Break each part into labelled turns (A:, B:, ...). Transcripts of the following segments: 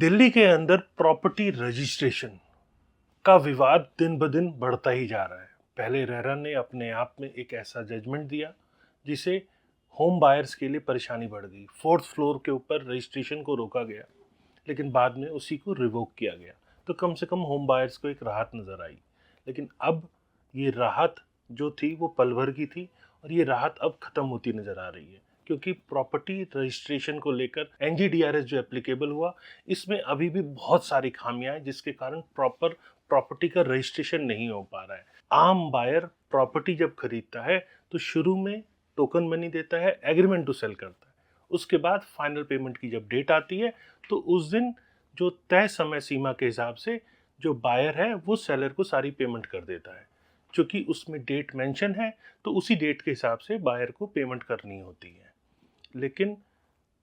A: दिल्ली के अंदर property registration का विवाद दिन ब दिन बढ़ता ही जा रहा है। पहले रेरा ने अपने आप में एक ऐसा जजमेंट दिया जिसे होम बायर्स के लिए परेशानी बढ़ गई। फोर्थ फ्लोर के ऊपर रजिस्ट्रेशन को रोका गया, लेकिन बाद में उसी को रिवोक किया गया, तो कम से कम होम बायर्स को एक राहत नज़र आई। लेकिन अब ये राहत जो थी वो पल भर की थी और ये राहत अब ख़त्म होती नज़र आ रही है, क्योंकि प्रॉपर्टी रजिस्ट्रेशन को लेकर NGDRS जो एप्लीकेबल हुआ, इसमें अभी भी बहुत सारी खामियां हैं, जिसके कारण प्रॉपर प्रॉपर्टी का रजिस्ट्रेशन नहीं हो पा रहा है। आम बायर प्रॉपर्टी जब खरीदता है तो शुरू में टोकन मनी देता है, एग्रीमेंट टू सेल करता है। उसके बाद फाइनल पेमेंट की जब डेट आती है तो उस दिन जो तय समय सीमा के हिसाब से जो बायर है वो सेलर को सारी पेमेंट कर देता है। क्योंकि उसमें डेट मेंशन है तो उसी डेट के हिसाब से बायर को पेमेंट करनी होती है। लेकिन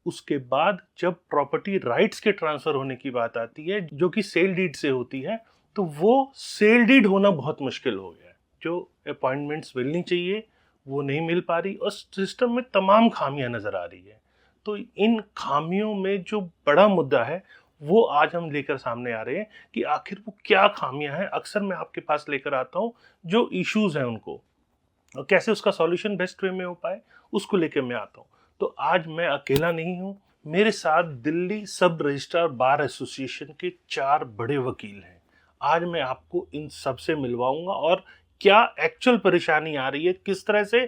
A: उसके बाद जब प्रॉपर्टी राइट्स के ट्रांसफर होने की बात आती है, जो कि सेल डीड से होती है, तो वो सेल डीड होना बहुत मुश्किल हो गया है। जो अपॉइंटमेंट्स मिलनी चाहिए वो नहीं मिल पा रही और सिस्टम में तमाम खामियां नजर आ रही है। तो इन खामियों में जो बड़ा मुद्दा है वो आज हम लेकर सामने आ रहे हैं कि आखिर वो क्या खामियां हैं। अक्सर मैं आपके पास लेकर आता हूं जो इश्यूज हैं उनको, और कैसे उसका सॉल्यूशन बेस्ट वे में हो पाए उसको लेकर मैं आता हूँ। तो आज मैं अकेला नहीं हूँ, मेरे साथ दिल्ली सब रजिस्ट्रार बार एसोसिएशन के 4 बड़े वकील हैं। आज मैं आपको इन सब से मिलवाऊंगा और क्या एक्चुअल परेशानी आ रही है, किस तरह से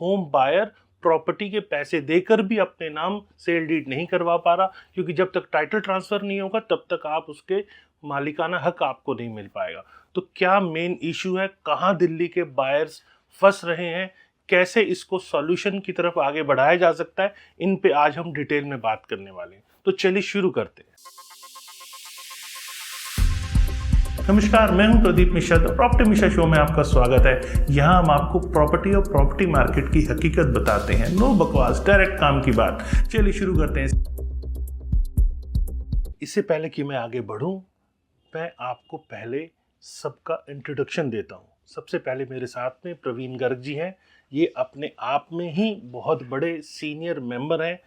A: होम बायर प्रॉपर्टी के पैसे देकर भी अपने नाम सेल डीड नहीं करवा पा रहा, क्योंकि जब तक टाइटल ट्रांसफर नहीं होगा तब तक आप उसके मालिकाना हक आपको नहीं मिल पाएगा। तो क्या मेन इशू है, कहाँ दिल्ली के बायर्स फंस रहे हैं, कैसे इसको सॉल्यूशन की तरफ आगे बढ़ाया जा सकता है, इन पे आज हम डिटेल में बात करने वाले हैं। तो चलिए शुरू करते हैं। नमस्कार, मैं हूं प्रदीप मिश्रा। तो प्रॉपर्टी मिश्रा शो में आपका स्वागत है। यहां हम आपको प्रॉपर्टी और प्रॉपर्टी मार्केट की हकीकत बताते हैं। नो बकवास, डायरेक्ट काम की बात। चलिए शुरू करते हैं। इससे पहले कि मैं आगे बढ़ूं, मैं आपको पहले सबका इंट्रोडक्शन देता हूं। सबसे पहले मेरे साथ में प्रवीण गर्ग जी हैं। ये अपने आप में ही बहुत बड़े सीनियर मेंबर हैं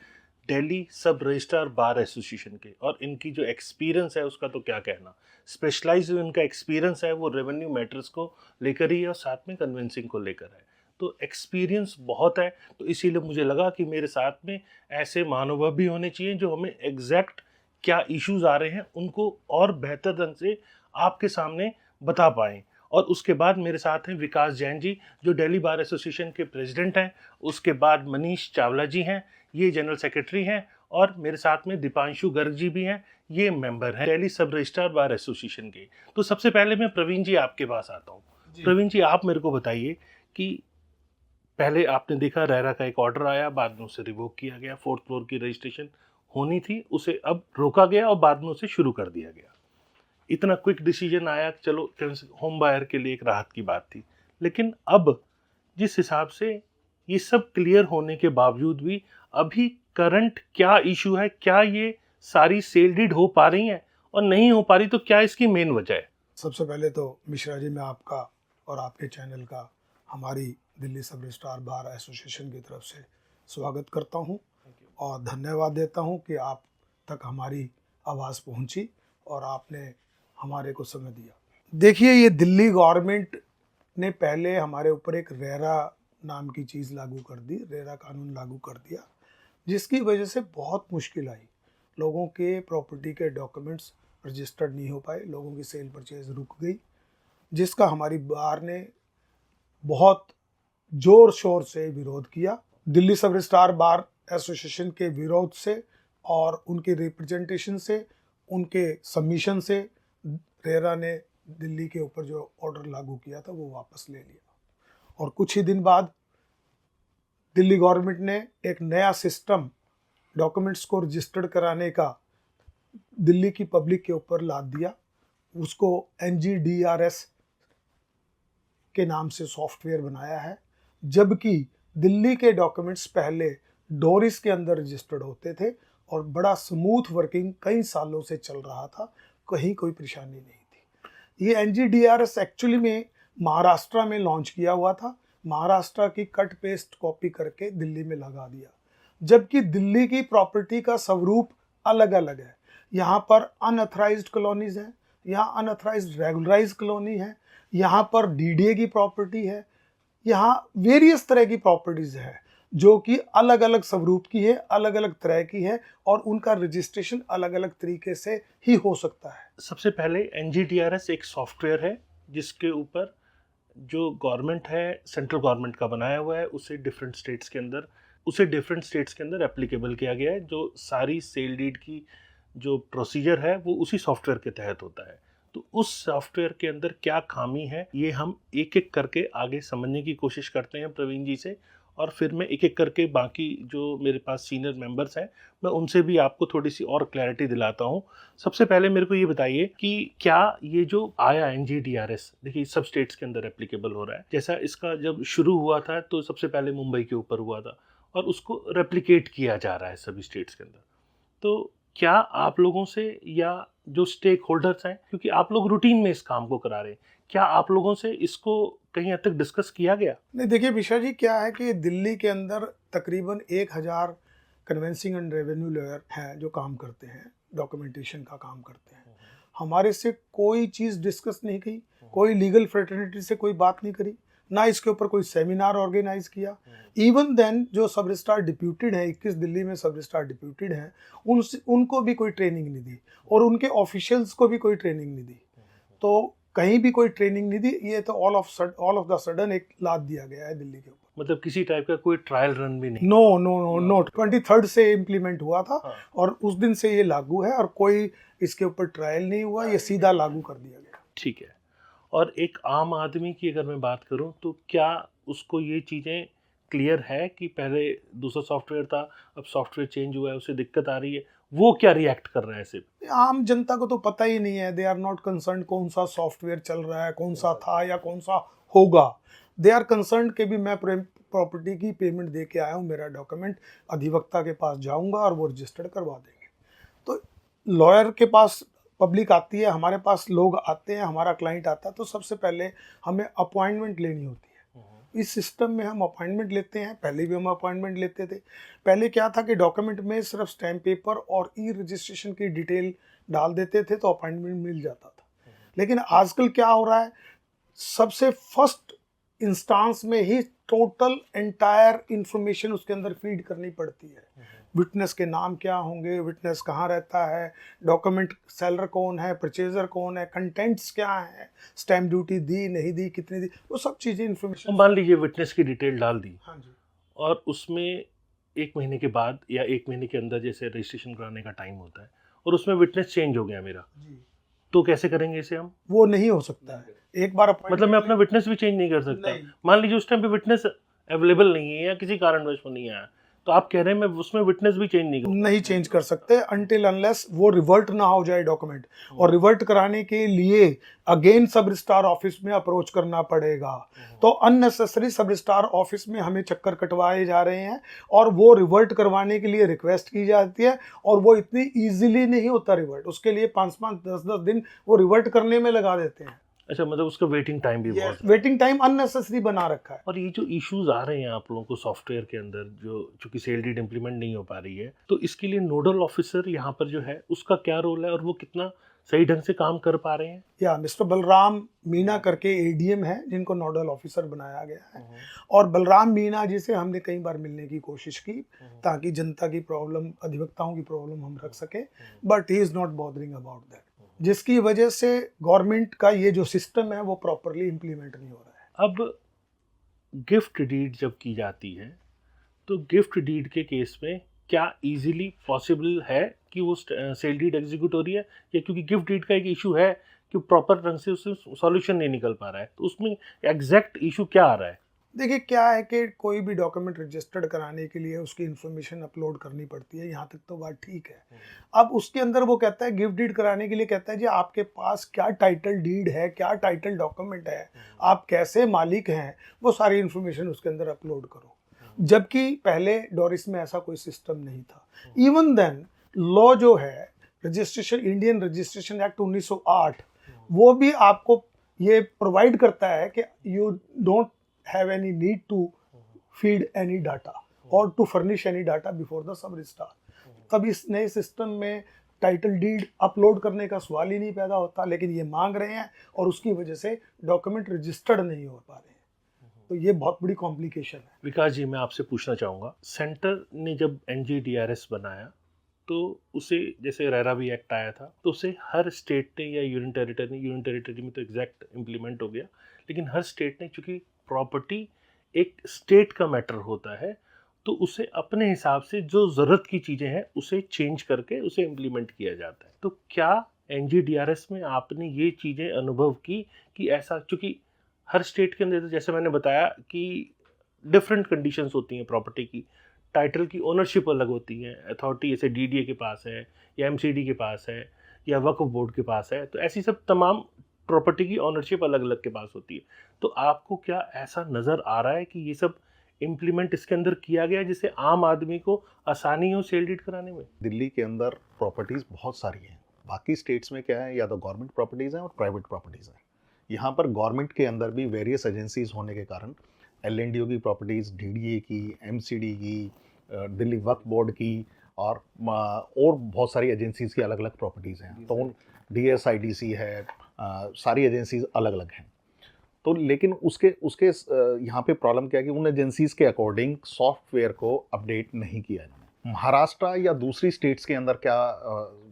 A: दिल्ली सब रजिस्ट्रार बार एसोसिएशन के, और इनकी जो एक्सपीरियंस है उसका तो क्या कहना। स्पेशलाइज जो इनका एक्सपीरियंस है वो रेवेन्यू मैटर्स को लेकर ही है और साथ में कन्वेंसिंग को लेकर है। तो एक्सपीरियंस बहुत है, तो इसीलिए मुझे लगा कि मेरे साथ में ऐसे महानुभाव भी होने चाहिए जो हमें एग्जैक्ट क्या इश्यूज आ रहे हैं उनको और बेहतर ढंग से आपके सामने बता पाएँ। और उसके बाद मेरे साथ हैं विकास जैन जी, जो दिल्ली बार एसोसिएशन के प्रेसिडेंट हैं। उसके बाद मनीष चावला जी हैं, ये जनरल सेक्रेटरी हैं। और मेरे साथ में दीपांशु गर्ग जी भी हैं, ये मेंबर हैं दिल्ली सब रजिस्ट्रार बार एसोसिएशन के। तो सबसे पहले मैं प्रवीण जी आपके पास आता हूँ। प्रवीण जी, आप मेरे को बताइए कि पहले आपने देखा रेरा का एक ऑर्डर आया, बाद में उसे रिवोक किया गया। फोर्थ फ्लोर की रजिस्ट्रेशन होनी थी, उसे अब रोका गया और बाद में उसे शुरू कर दिया गया। इतना क्विक डिसीजन आया कि चलो होम बायर के लिए एक राहत की बात थी। लेकिन अब जिस हिसाब से ये सब क्लियर होने के बावजूद भी अभी करंट क्या इशू है, क्या ये सारी सेल डीड हो पा रही हैं, और नहीं हो पा रही तो क्या इसकी मेन वजह है?
B: सबसे पहले तो मिश्रा जी, मैं आपका और आपके चैनल का हमारी दिल्ली सब रजिस्ट्रार बार एसोसिएशन की तरफ से स्वागत करता हूं और धन्यवाद देता हूं कि आप तक हमारी आवाज़ पहुंची और आपने हमारे को समय दिया। देखिए, ये दिल्ली गवर्नमेंट ने पहले हमारे ऊपर एक रेरा नाम की चीज़ लागू कर दी, रेरा कानून लागू कर दिया, जिसकी वजह से बहुत मुश्किल आई। लोगों के प्रॉपर्टी के डॉक्यूमेंट्स रजिस्टर्ड नहीं हो पाए, लोगों की सेल परचेज रुक गई, जिसका हमारी बार ने बहुत जोर शोर से विरोध किया। दिल्ली सब रजिस्ट्रार बार एसोसिएशन के विरोध से और उनके रिप्रेजेंटेशन से, उनके सबमिशन से रेरा ने दिल्ली के ऊपर जो ऑर्डर लागू किया था वो वापस ले लिया। और कुछ ही दिन बाद दिल्ली गवर्नमेंट ने एक नया सिस्टम डॉक्यूमेंट्स को रजिस्टर्ड कराने का दिल्ली की पब्लिक के ऊपर लाद दिया। उसको NGDRS के नाम से सॉफ्टवेयर बनाया है, जबकि दिल्ली के डॉक्यूमेंट्स पहले डोरिस के अंदर रजिस्टर्ड होते थे और बड़ा स्मूथ वर्किंग कई सालों से चल रहा था, कहीं कोई परेशानी नहीं थी। ये NGDRS एक्चुअली में महाराष्ट्र में लॉन्च किया हुआ था, महाराष्ट्र की कट पेस्ट कॉपी करके दिल्ली में लगा दिया, जबकि दिल्ली की प्रॉपर्टी का स्वरूप अलग अलग है। यहाँ पर अनऑथराइज्ड कॉलोनीज हैं, यहाँ अनऑथराइज्ड रेगुलराइज्ड कॉलोनी है, यहाँ पर डीडीए की प्रॉपर्टी है, यहाँ वेरियस तरह की प्रॉपर्टीज है जो कि अलग अलग स्वरूप की है, अलग अलग तरह की है, और उनका रजिस्ट्रेशन अलग अलग तरीके से ही हो सकता है।
A: सबसे पहले NGTRS एक सॉफ्टवेयर है जिसके ऊपर जो गवर्नमेंट है, सेंट्रल गवर्नमेंट का बनाया हुआ है, उसे डिफरेंट स्टेट्स के अंदर एप्लीकेबल किया गया है। जो सारी सेल डीड की जो प्रोसीजर है वो उसी सॉफ्टवेयर के तहत होता है। तो उस सॉफ्टवेयर के अंदर क्या खामी है ये हम एक एक करके आगे समझने की कोशिश करते हैं प्रवीण जी से, और फिर मैं एक एक करके बाकी जो मेरे पास सीनियर मेंबर्स हैं मैं उनसे भी आपको थोड़ी सी और क्लैरिटी दिलाता हूँ। सबसे पहले मेरे को ये बताइए कि क्या ये जो आया NGTRS, देखिए सब स्टेट्स के अंदर एप्लीकेबल हो रहा है। जैसा इसका जब शुरू हुआ था तो सबसे पहले मुंबई के ऊपर हुआ था और उसको रेप्लिकेट किया जा रहा है सभी स्टेट्स के अंदर। तो क्या आप लोगों से या जो स्टेक होल्डर्स हैं, क्योंकि आप लोग रूटीन में इस काम को करा रहे हैं, क्या आप लोगों से इसको कहीं हद तक डिस्कस किया गया?
B: नहीं, देखिए विशा जी, क्या है कि दिल्ली के अंदर तकरीबन 1000 कन्वेंसिंग एंड रेवेन्यू लॉयर हैं जो काम करते हैं, डॉक्यूमेंटेशन का काम करते हैं। हमारे से कोई चीज़ डिस्कस नहीं की, कोई लीगल फ्रेटर्निटी से कोई बात नहीं करी, ना इसके ऊपर कोई सेमिनार ऑर्गेनाइज किया। इवन देन जो सब रजिस्ट्रार डिप्यूटेड है, 21 दिल्ली में सब रजिस्ट्रार डिप्यूटेड हैं, उनको भी कोई ट्रेनिंग नहीं दी और उनके ऑफिशियल्स को भी कोई ट्रेनिंग नहीं दी। तो कहीं भी कोई ट्रेनिंग नहीं दी, ये तो ऑल ऑफ द सडन एक लाद दिया गया है दिल्ली के ऊपर।
A: मतलब किसी टाइप का कोई ट्रायल रन भी नहीं?
B: No no no no, 23rd से इम्प्लीमेंट हुआ था।
A: हाँ।
B: और उस दिन से ये लागू है और कोई इसके ऊपर ट्रायल नहीं हुआ, ये सीधा लागू कर दिया गया।
A: ठीक है। और एक आम आदमी की अगर मैं बात करूं तो क्या उसको ये चीज़ें क्लियर है कि पहले दूसरा सॉफ्टवेयर था, अब सॉफ्टवेयर चेंज हुआ है, उसे दिक्कत आ रही है, वो क्या रिएक्ट कर रहा है सिर्फ?
B: आम जनता को तो पता ही नहीं है, दे आर नॉट कंसर्न कौन सा सॉफ्टवेयर चल रहा है, कौन सा था या कौन सा होगा। दे आर कंसर्न कि भी मैं प्रॉपर्टी की पेमेंट दे के आया हूँ, मेरा डॉक्यूमेंट अधिवक्ता के पास जाऊंगा और वो रजिस्टर्ड करवा देंगे। तो लॉयर के पास पब्लिक आती है, हमारे पास लोग आते हैं, हमारा क्लाइंट आता है, तो सबसे पहले हमें अपॉइंटमेंट लेनी होती है। इस सिस्टम में हम अपॉइंटमेंट लेते हैं, पहले भी हम अपॉइंटमेंट लेते थे। पहले क्या था कि डॉक्यूमेंट में सिर्फ स्टैम्प पेपर और ई रजिस्ट्रेशन की डिटेल डाल देते थे तो अपॉइंटमेंट मिल जाता था। लेकिन आजकल क्या हो रहा है, सबसे फर्स्ट इंस्टांस में ही टोटल एंटायर इंफॉर्मेशन उसके अंदर फीड करनी पड़ती है। विटनेस के नाम क्या होंगे, विटनेस कहाँ रहता है, डॉक्यूमेंट सेलर कौन है, परचेजर कौन है, कंटेंट्स क्या है, स्टैम्प ड्यूटी दी नहीं दी, कितनी दी, वो सब चीज़ें इंफॉर्मेशन।
A: मान लीजिए विटनेस की डिटेल डाल दी,
B: हाँ जी,
A: और उसमें 1 महीने के बाद या 1 महीने के अंदर जैसे रजिस्ट्रेशन कराने का टाइम होता है और उसमें विटनेस चेंज हो गया मेरा
B: जी,
A: तो कैसे करेंगे इसे हम?
B: वो नहीं हो सकता है। एक बार
A: मतलब मैं अपना विटनेस भी चेंज नहीं कर सकता?
B: नहीं।
A: मान लीजिए उस टाइम पे विटनेस अवेलेबल नहीं है या किसी कारणवश वो नहीं आया, तो आप कह रहे हैं मैं उसमें विटनेस भी चेंज नहीं
B: नहीं चेंज कर सकते अनटिल अनलेस वो रिवर्ट ना हो जाए डॉक्यूमेंट। और रिवर्ट कराने के लिए अगेन सब रजिस्ट्रार ऑफिस में अप्रोच करना पड़ेगा। तो अननेसेसरी सब रजिस्ट्रार ऑफिस में हमें चक्कर कटवाए जा रहे हैं और वो रिवर्ट करवाने के लिए रिक्वेस्ट की जाती है और वो इतनी इजीली नहीं होता रिवर्ट, उसके लिए 5-5 10-10 दिन वो रिवर्ट करने में लगा देते हैं।
A: अच्छा, मतलब उसका वेटिंग टाइम भी बहुत है।
B: वेटिंग टाइम अननेसेसरी बना रखा है।
A: और ये जो इश्यूज आ रहे हैं आप लोगों को सॉफ्टवेयर के अंदर, जो चूंकि सेल डीड इम्प्लीमेंट नहीं हो पा रही है, तो इसके लिए नोडल ऑफिसर यहाँ पर जो है उसका क्या रोल है और वो कितना सही ढंग से काम कर पा रहे हैं?
B: या मिस्टर बलराम मीना करके एडीएम है जिनको नोडल ऑफिसर बनाया गया है, और बलराम मीना जी से हमने कई बार मिलने की कोशिश की ताकि जनता की प्रॉब्लम, अधिवक्ताओं की प्रॉब्लम हम रख सके, but he is not bothering about that, जिसकी वजह से गवर्नमेंट का ये जो सिस्टम है वो प्रॉपरली इम्प्लीमेंट नहीं हो रहा है।
A: अब गिफ्ट डीड जब की जाती है तो गिफ्ट डीड के केस में क्या इजीली पॉसिबल है कि वो सेल डीड एग्जीक्यूट हो रही है, या क्योंकि गिफ्ट डीड का एक इशू है कि प्रॉपर ढंग से उससे सॉल्यूशन नहीं निकल पा रहा है, तो उसमें एग्जैक्ट इशू क्या आ रहा है?
B: देखिए क्या है कि कोई भी डॉक्यूमेंट रजिस्टर्ड कराने के लिए उसकी इन्फॉर्मेशन अपलोड करनी पड़ती है, यहाँ तक तो बात ठीक है। अब उसके अंदर वो कहता है गिफ्ट डीड कराने के लिए, कहता है जी आपके पास क्या टाइटल डीड है, क्या टाइटल डॉक्यूमेंट है, आप कैसे मालिक हैं, वो सारी इन्फॉर्मेशन उसके अंदर अपलोड करो। जबकि पहले डोरिस में ऐसा कोई सिस्टम नहीं था। इवन देन लॉ जो है रजिस्ट्रेशन, इंडियन रजिस्ट्रेशन एक्ट 1908, वो भी आपको ये प्रोवाइड करता है कि you don't have any need to feed any data or to furnish any data before the sub registrar। तब इस नए सिस्टम में टाइटल डीड अपलोड करने का सवाल ही नहीं पैदा होता, लेकिन ये मांग रहे हैं और उसकी वजह से डॉक्यूमेंट रजिस्टर्ड नहीं हो पा रहे हैं। तो ये बहुत बड़ी कॉम्प्लिकेशन है।
A: विकास जी, मैं आपसे पूछना चाहूँगा, सेंटर ने जब NGDRS बनाया तो उसे, जैसे रेरा भी एक्ट आया था, तो उसे हर स्टेट ने या यूनियन टेरिटरी में तो एग्जैक्ट इम्प्लीमेंट हो गया, लेकिन हर स्टेट ने, चूंकि प्रॉपर्टी एक स्टेट का मैटर होता है, तो उसे अपने हिसाब से जो ज़रूरत की चीज़ें हैं उसे चेंज करके उसे इम्प्लीमेंट किया जाता है। तो क्या NGDRS में आपने ये चीज़ें अनुभव की कि ऐसा, चूँकि हर स्टेट के अंदर, जैसे मैंने बताया कि डिफरेंट कंडीशंस होती हैं प्रॉपर्टी की, टाइटल की ओनरशिप अलग होती है, अथॉरिटी जैसे DDA के पास है या MCD के पास है या वक्फ बोर्ड के पास है, तो ऐसी सब तमाम प्रॉपर्टी की ओनरशिप अलग अलग के पास होती है। तो आपको क्या ऐसा नज़र आ रहा है कि ये सब इम्प्लीमेंट इसके अंदर किया गया जिससे आम आदमी को आसानी हो सेल डीड कराने में?
C: दिल्ली के अंदर प्रॉपर्टीज़ बहुत सारी हैं। बाकी स्टेट्स में क्या है, या तो गवर्नमेंट प्रॉपर्टीज़ हैं और प्राइवेट प्रॉपर्टीज़ हैं। यहाँ पर गवर्नमेंट के अंदर भी वेरियस एजेंसीज होने के कारण LNDO की प्रॉपर्टीज़, DDA की, MCD की, दिल्ली वक्फ बोर्ड की और बहुत सारी एजेंसीज़ की अलग अलग प्रॉपर्टीज़ हैं। तो उन DSIDC है, सारी एजेंसीज अलग अलग हैं। तो लेकिन उसके उसके यहाँ पे प्रॉब्लम क्या है कि उन एजेंसीज के अकॉर्डिंग सॉफ्टवेयर को अपडेट नहीं किया इन्होंने। महाराष्ट्र या दूसरी स्टेट्स के अंदर क्या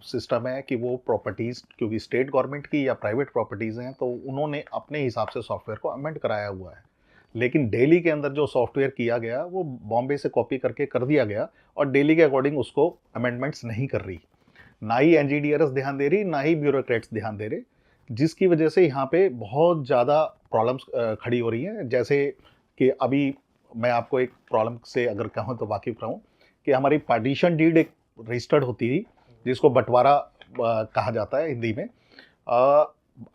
C: सिस्टम है कि वो प्रॉपर्टीज़, क्योंकि स्टेट गवर्नमेंट की या प्राइवेट प्रॉपर्टीज़ हैं, तो उन्होंने अपने हिसाब से सॉफ्टवेयर को अमेंड कराया हुआ है। लेकिन दिल्ली के अंदर जो सॉफ्टवेयर किया गया वो बॉम्बे से कॉपी करके कर दिया गया और दिल्ली के अकॉर्डिंग उसको अमेंडमेंट्स नहीं कर रही। ना ही NGDRS ध्यान दे रही, ना ही ब्यूरोक्रेट्स ध्यान दे रहे, जिसकी वजह से यहाँ पे बहुत ज़्यादा प्रॉब्लम्स खड़ी हो रही हैं। जैसे कि अभी मैं आपको एक प्रॉब्लम से अगर कहूँ तो वाकिफ रहूँ कि हमारी पार्टीशन डीड एक रजिस्टर्ड होती थी, जिसको बंटवारा कहा जाता है हिंदी में।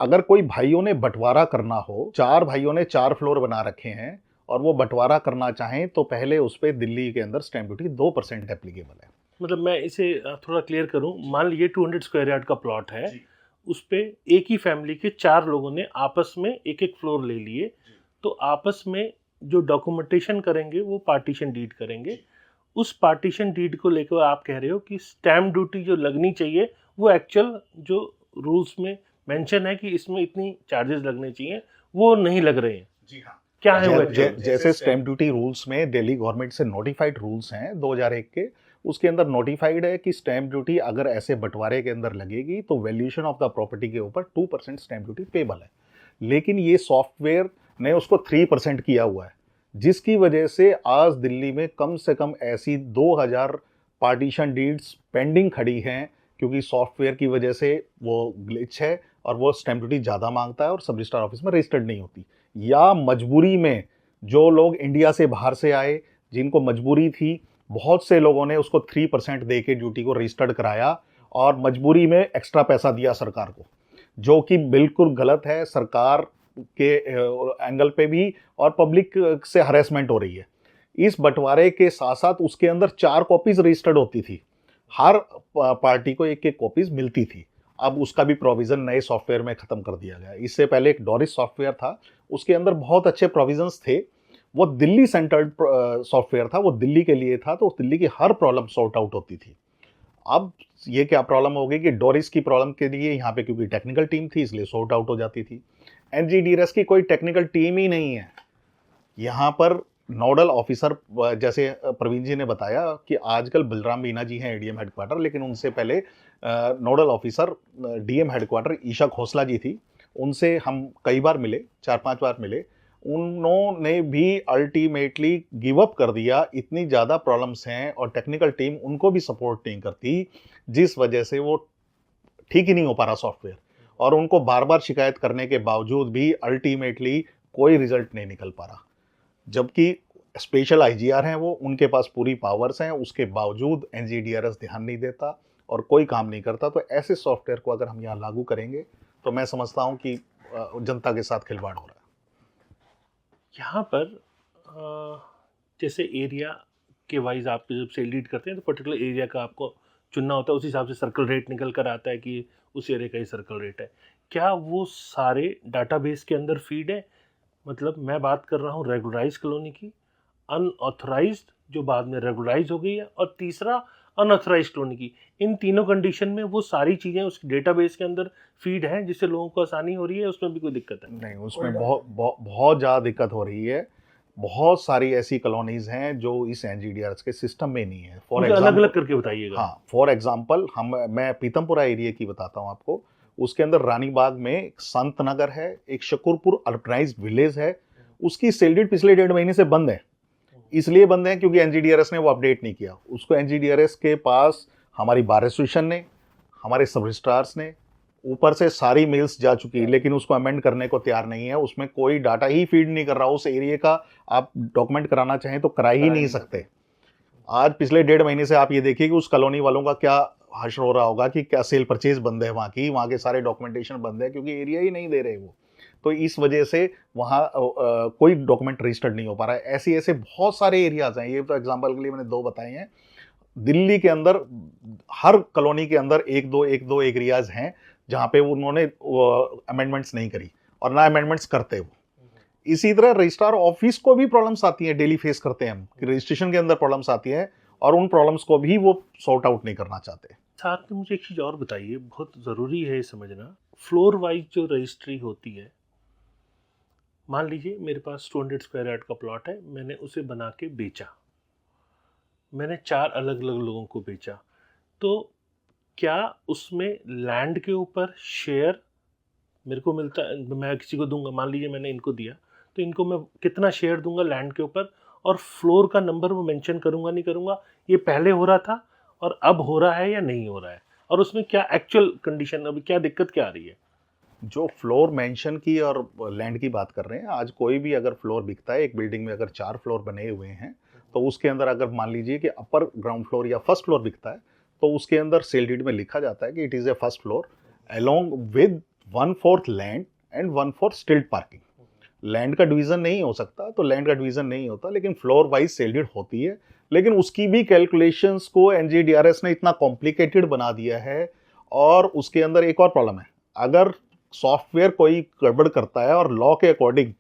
C: अगर कोई भाइयों ने बंटवारा करना हो, 4 भाइयों ने 4 फ्लोर बना रखे हैं और वो बंटवारा करना चाहें, तो पहले उस पर दिल्ली के अंदर स्टैम्प ड्यूटी 2% एप्लीकेबल है।
A: मतलब मैं इसे थोड़ा क्लियर करूं, मान लीजिए 200 स्क्वायर यार्ड का प्लॉट है, उस पे एक ही फैमिली के 4 लोगों ने आपस में एक एक फ्लोर ले लिए, तो आपस में जो डॉक्यूमेंटेशन करेंगे वो पार्टीशन डीड करेंगे। उस पार्टीशन डीड को लेकर आप कह रहे हो कि स्टैम्प ड्यूटी जो लगनी चाहिए वो एक्चुअल जो रूल्स में मेंशन है कि इसमें इतनी चार्जेस लगने चाहिए, वो नहीं लग रहे हैं।
C: जी हाँ,
A: क्या है वो?
C: जैसे स्टैम्प ड्यूटी रूल्स में दिल्ली गवर्नमेंट से नोटिफाइड रूल्स हैं 2001 के, उसके अंदर नोटिफाइड है कि स्टैम्प ड्यूटी अगर ऐसे बंटवारे के अंदर लगेगी तो वैल्यूएशन ऑफ द प्रॉपर्टी के ऊपर 2% स्टैम्प ड्यूटी पेबल है। लेकिन ये सॉफ्टवेयर ने उसको 3% किया हुआ है, जिसकी वजह से आज दिल्ली में कम से कम ऐसी 2000 पार्टीशन डीड्स पेंडिंग खड़ी हैं, क्योंकि सॉफ्टवेयर की वजह से वो ग्लिच है और वो स्टैम्प ड्यूटी ज़्यादा मांगता है और सब रजिस्ट्रार ऑफिस में रजिस्टर्ड नहीं होती। या मजबूरी में जो लोग इंडिया से बाहर से आए, जिनको मजबूरी थी, बहुत से लोगों ने उसको 3% दे के ड्यूटी को रजिस्टर्ड कराया और मजबूरी में एक्स्ट्रा पैसा दिया सरकार को, जो कि बिल्कुल गलत है सरकार के एंगल पे भी, और पब्लिक से हरेसमेंट हो रही है। इस बंटवारे के साथ साथ उसके अंदर 4 कॉपीज रजिस्टर्ड होती थी, हर पार्टी को एक एक कॉपीज मिलती थी। अब उसका भी प्रोविज़न नए सॉफ्टवेयर में ख़त्म कर दिया गया। इससे पहले एक डोरिस सॉफ्टवेयर था, उसके अंदर बहुत अच्छे प्रोविजंस थे, वो दिल्ली सेंटर्ड सॉफ्टवेयर था, वो दिल्ली के लिए था, तो दिल्ली की हर प्रॉब्लम सॉर्ट आउट होती थी। अब ये क्या प्रॉब्लम हो गई कि डोरिस की प्रॉब्लम के लिए यहाँ पे क्योंकि टेक्निकल टीम थी इसलिए सॉर्ट आउट हो जाती थी। NGDRS की कोई टेक्निकल टीम ही नहीं है यहाँ पर। नोडल ऑफिसर, जैसे प्रवीण जी ने बताया कि आजकल बलराम मीना जी हैं ADM हेडक्वार्टर, लेकिन उनसे पहले nodal officer DM headquarter Isha Khosla ji थी। उनसे हम कई बार मिले, 4-5 बार मिले। उन्होंने भी अल्टीमेटली गिव अप कर दिया, इतनी ज़्यादा प्रॉब्लम्स हैं और टेक्निकल टीम उनको भी सपोर्ट नहीं करती, जिस वजह से वो ठीक ही नहीं हो पा रहा सॉफ्टवेयर। और उनको बार बार शिकायत करने के बावजूद भी अल्टीमेटली कोई रिजल्ट नहीं निकल पा रहा, जबकि स्पेशल IGR हैं वो, उनके पास पूरी पावर्स हैं, उसके बावजूद NGDRS ध्यान नहीं देता और कोई काम नहीं करता। तो ऐसे सॉफ्टवेयर को अगर हम यहाँ लागू करेंगे तो मैं समझता हूँ कि जनता के साथ खिलवाड़ हो रहा है।
A: यहाँ पर जैसे एरिया के वाइज आप जब सेल डीड करते हैं तो पर्टिकुलर एरिया का आपको चुनना होता है, उस हिसाब से सर्कल रेट निकल कर आता है कि उस एरिया का ही सर्कल रेट है। क्या वो सारे डाटाबेस के अंदर फीड है? मतलब मैं बात कर रहा हूँ रेगुलराइज कॉलोनी की, अनऑथराइज्ड जो बाद में रेगुलराइज हो गई है, और तीसरा अनऑथराइज कॉलोनी की, इन तीनों कंडीशन में वो सारी चीज़ें उस डेटाबेस के अंदर फीड हैं जिससे लोगों को आसानी हो रही है, उसमें भी कोई दिक्कत है?
C: नहीं, उसमें बहुत ज़्यादा दिक्कत हो रही है। बहुत सारी ऐसी कॉलोनीज हैं जो इस एनजीडीआरएस के सिस्टम में नहीं है। फॉर
A: अलग
C: एग्जांपल,
A: अलग करके बताइएगा।
C: हाँ, फॉर एग्जांपल मैं पीतमपुरा एरिया की बताता हूँ आपको। उसके अंदर रानीबाग में एक संत नगर है, एक शकरपुर अर्बनाइज्ड विलेज है, उसकी सेल डीड पिछले 1.5 महीने से बंद है। इसलिए बंद है क्योंकि एनजीडीआरएस ने वो अपडेट नहीं किया। उसको एनजीडीआरएस के पास हमारी बार एसोसिएशन ने, हमारे सब रजिस्ट्रार्स ने, ऊपर से सारी मेल्स जा चुकी है, लेकिन उसको अमेंड करने को तैयार नहीं है। उसमें कोई डाटा ही फीड नहीं कर रहा। उस एरिया का आप डॉक्यूमेंट कराना चाहें तो करा ही नहीं सकते। आज पिछले 1.5 महीने से आप ये देखिए कि उस कॉलोनी वालों का क्या हश्र हो रहा होगा कि क्या सेल परचेज बंद है, वहाँ के सारे डॉक्यूमेंटेशन बंद है क्योंकि एरिया ही नहीं दे रहे वो। तो इस वजह से वहाँ कोई डॉक्यूमेंट रजिस्टर्ड नहीं हो पा रहा है। ऐसे ऐसे बहुत सारे एरियाज हैं। ये तो एग्जांपल के लिए मैंने 2 बताए हैं। दिल्ली के अंदर हर कॉलोनी के अंदर एक दो एरियाज हैं जहाँ पे उन्होंने अमेंडमेंट्स नहीं करी और ना अमेंडमेंट्स करते वो। इसी तरह रजिस्ट्रार ऑफिस को भी प्रॉब्लम्स आती हैं, डेली फेस करते हैं हम कि रजिस्ट्रेशन के अंदर प्रॉब्लम्स आती है और उन प्रॉब्लम्स को भी वो सॉर्ट आउट नहीं करना चाहते।
A: साथ में मुझे एक चीज़ और बताइए, बहुत ज़रूरी है ये समझना, फ्लोर वाइज जो रजिस्ट्री होती है, मान लीजिए मेरे पास 200 स्क्वायर यार्ड का प्लॉट है, मैंने उसे बना के बेचा, मैंने 4 अलग अलग लोगों को बेचा, तो क्या उसमें लैंड के ऊपर शेयर मेरे को मिलता है? मैं किसी को दूंगा, मान लीजिए मैंने इनको दिया, तो इनको मैं कितना शेयर दूंगा लैंड के ऊपर, और फ्लोर का नंबर वो मेंशन करूंगा नहीं करूंगा, ये पहले हो रहा था और अब हो रहा है या नहीं हो रहा है, और उसमें क्या एक्चुअल कंडीशन, अभी क्या दिक्कत क्या आ रही है?
C: जो फ्लोर मेंशन की और लैंड की बात कर रहे हैं, आज कोई भी अगर फ्लोर बिकता है, एक बिल्डिंग में अगर 4 फ्लोर बने हुए हैं, तो उसके अंदर अगर मान लीजिए कि अपर ग्राउंड फ्लोर या फर्स्ट फ्लोर बिकता है, तो उसके अंदर सेल डीड में लिखा जाता है कि it is a first floor along with 1/4 land and 1/4 स्टिल्ट पार्किंग। लैंड का डिवीजन नहीं हो सकता, तो लैंड का डिवीजन नहीं होता, लेकिन फ्लोर वाइज सेल डीड होती है। लेकिन उसकी भी कैलकुलेशंस को एनजीडीआरएस ने इतना कॉम्प्लिकेटेड बना दिया है। और उसके अंदर एक और प्रॉब्लम है, अगर सॉफ्टवेयर कोई गड़बड़ करता है और लॉ के अकॉर्डिंग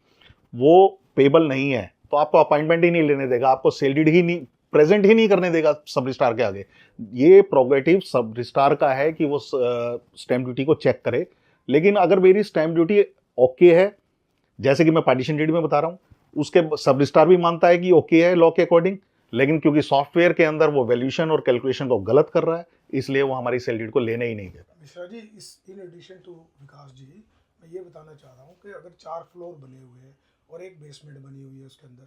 C: वो पेबल नहीं है, तो आपको अपॉइंटमेंट ही नहीं लेने देगा, आपको सेल डीड ही नहीं प्रेजेंट ही नहीं करने देगा सब रजिस्ट्रार के आगे। ये प्रोग्रेटिव सब रजिस्ट्रार का है कि वो स्टैंप ड्यूटी को चेक करे। लेकिन अगर मेरी स्टैंप ड्यूटी ओके है, जैसे कि मैं पार्टीशन डीड में बता रहा हूँ, उसके सब रजिस्ट्रार भी मानता है कि ओके है लॉ के अकॉर्डिंग, लेकिन क्योंकि सॉफ्टवेयर के अंदर वो वैल्यूएशन और कैलकुलेशन को गलत कर रहा है, इसलिए वो हमारी सेल डीड को लेने ही नहीं देता।
B: मिश्रा जी, इस इन एडिशन टू विकास जी, मैं ये बताना चाह रहा हूँ कि अगर 4 फ्लोर बने हुए हैं और एक बेसमेंट बनी हुई है उसके अंदर,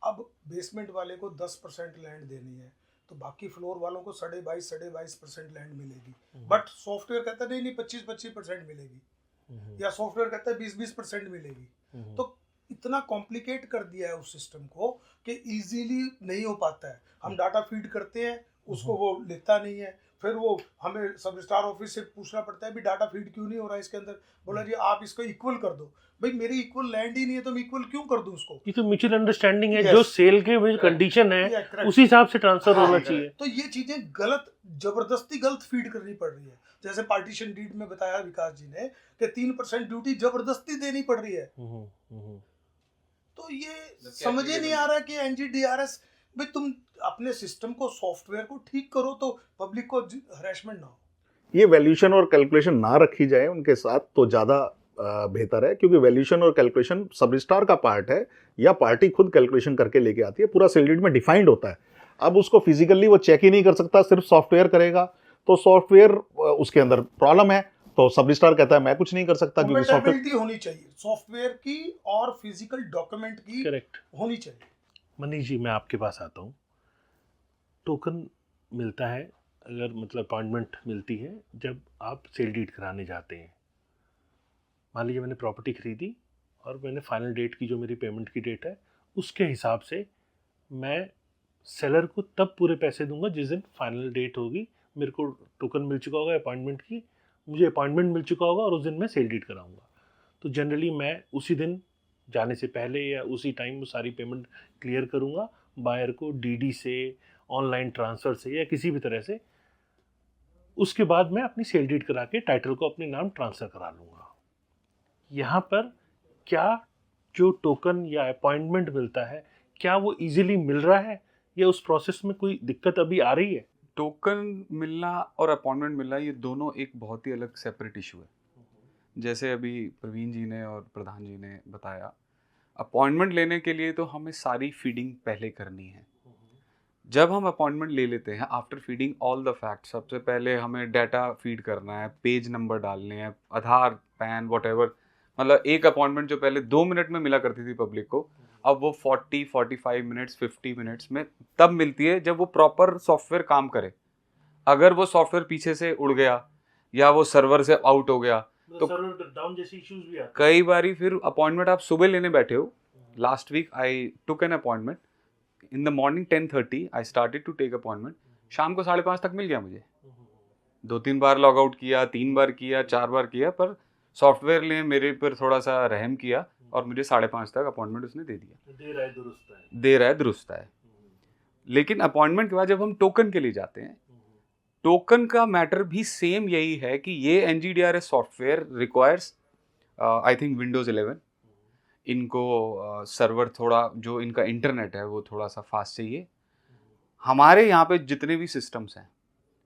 B: अब बेसमेंट वाले को 10% लैंड देनी है, तो बाकी फ्लोर वालों को 22.5% लैंड मिलेगी। बट सॉफ्टवेयर कहता है नहीं 25% मिलेगी, या सॉफ्टवेयर कहता है 20% मिलेगी। तो इतना कॉम्प्लिकेट कर दिया है उस सिस्टम को कि इजीली नहीं हो पाता है। हम डाटा फीड करते हैं, उसको वो लेता नहीं है, फिर वो हमें सब रजिस्ट्रार ऑफिस से पूछना पड़ता है भी डाटा फीड क्यों नहीं हो रहा है इसके अंदर। बोला जी आप इसको इक्वल कर दो। भाई मेरी इक्वल लैंड ही नहीं है तो मैं इक्वल क्यों कर दूं उसको?
A: ये तो म्यूचुअल अंडरस्टैंडिंग है,
B: Yes.
A: जो सेल के कंडीशन है
B: correct.
A: उसी हिसाब से ट्रांसफर
B: हाँ,
A: होना चाहिए।
B: तो ये चीजें गलत, जबरदस्ती गलत फीड करनी पड़ रही है। जैसे पार्टीशन डीड में बताया विकास जी ने कि 3% ड्यूटी जबरदस्ती देनी पड़ रही है। तो ये समझ ही नहीं आ रहा कि एनजीडीआरएस, भाई तुम अपने सिस्टम को, सॉफ्टवेयर को ठीक करो तो पब्लिक को हरेसमेंट ना हो।
C: ये वैल्यूएशन और कैलकुलेशन ना रखी जाए उनके साथ तो ज़्यादा बेहतर है, क्योंकि वैल्यूएशन और कैलकुलेशन सब रजिस्ट्रार का पार्ट है या पार्टी खुद कैलकुलेशन करके लेके आती है, पूरा सेल डीड में डिफाइंड होता है। अब उसको फिजिकली वो चेक ही नहीं कर सकता, सिर्फ सॉफ्टवेयर करेगा, तो सॉफ्टवेयर उसके अंदर प्रॉब्लम है, तो सब रजिस्ट्रार कहता है मैं कुछ नहीं कर सकता क्योंकि सॉफ्टवेयर
B: कंपैटिबिलिटी होनी चाहिए सॉफ्टवेयर की और फिजिकल डॉक्यूमेंट की,
A: करेक्ट।
B: होनी चाहिए।
A: मनीष जी, मैं आपके पास आता हूँ। टोकन मिलता है, अगर मतलब अपॉइंटमेंट मिलती है जब आप सेल डीड कराने जाते हैं। मान लीजिए मैंने प्रॉपर्टी खरीदी और मैंने फाइनल डेट की, जो मेरी पेमेंट की डेट है, उसके हिसाब से मैं सेलर को तब पूरे पैसे दूंगा जिस दिन फाइनल डेट होगी। मेरे को टोकन मिल चुका होगा अपॉइंटमेंट की, मुझे अपॉइंटमेंट मिल चुका होगा और उस दिन मैं सेल डीड कराऊंगा। तो जनरली मैं उसी दिन जाने से पहले या उसी टाइम वो सारी पेमेंट क्लियर करूंगा बायर को, डीडी से, ऑनलाइन ट्रांसफ़र से या किसी भी तरह से। उसके बाद मैं अपनी सेल डीड करा के टाइटल को अपने नाम ट्रांसफ़र करा लूँगा। यहाँ पर क्या जो टोकन या अपॉइंटमेंट मिलता है, क्या वो इजीली मिल रहा है या उस प्रोसेस में कोई दिक्कत अभी आ रही है?
D: टोकन मिलना और अपॉइंटमेंट मिलना ये दोनों एक बहुत ही अलग सेपरेट इशू है। जैसे अभी प्रवीण जी ने और प्रधान जी ने बताया, अपॉइंटमेंट लेने के लिए तो हमें सारी फीडिंग पहले करनी है। जब हम अपॉइंटमेंट ले लेते हैं, after feeding all the facts, सबसे पहले हमें डाटा फीड करना है, पेज नंबर डालने हैं, आधार, पैन, वॉटेवर। मतलब एक अपॉइंटमेंट जो पहले 2 मिनट में मिला करती थी पब्लिक को, अब वो 40, 45 मिनट्स, 50 मिनट्स में तब मिलती है जब वो प्रॉपर सॉफ्टवेयर काम करे। अगर वो सॉफ्टवेयर पीछे से उड़ गया या वो सर्वर से आउट हो गया तो
A: सर्वर डाउन जैसे इश्यूज भी आते हैं।
D: कई बारी फिर अपॉइंटमेंट आप सुबह लेने बैठे हो। Last week I took an appointment in the morning 10:30 I started to take appointment, शाम को 5:30 तक मिल गया मुझे। 2-3 बार लॉग आउट किया, 3 बार किया, 4 बार किया, पर सॉफ्टवेयर ने मेरे पर थोड़ा सा रहम किया और मुझे 5:30 तक अपॉइंटमेंट उसने दे दिया। दे रहा है दुरुस्त है। लेकिन अपॉइंटमेंट के बाद जब हम टोकन के लिए जाते हैं, टोकन का मैटर भी सेम यही है कि ये NGDRS software requires I think Windows 11। इनको सर्वर थोड़ा, जो इनका इंटरनेट है वो थोड़ा सा फास्ट चाहिए। हमारे यहाँ पे जितने भी सिस्टम्स हैं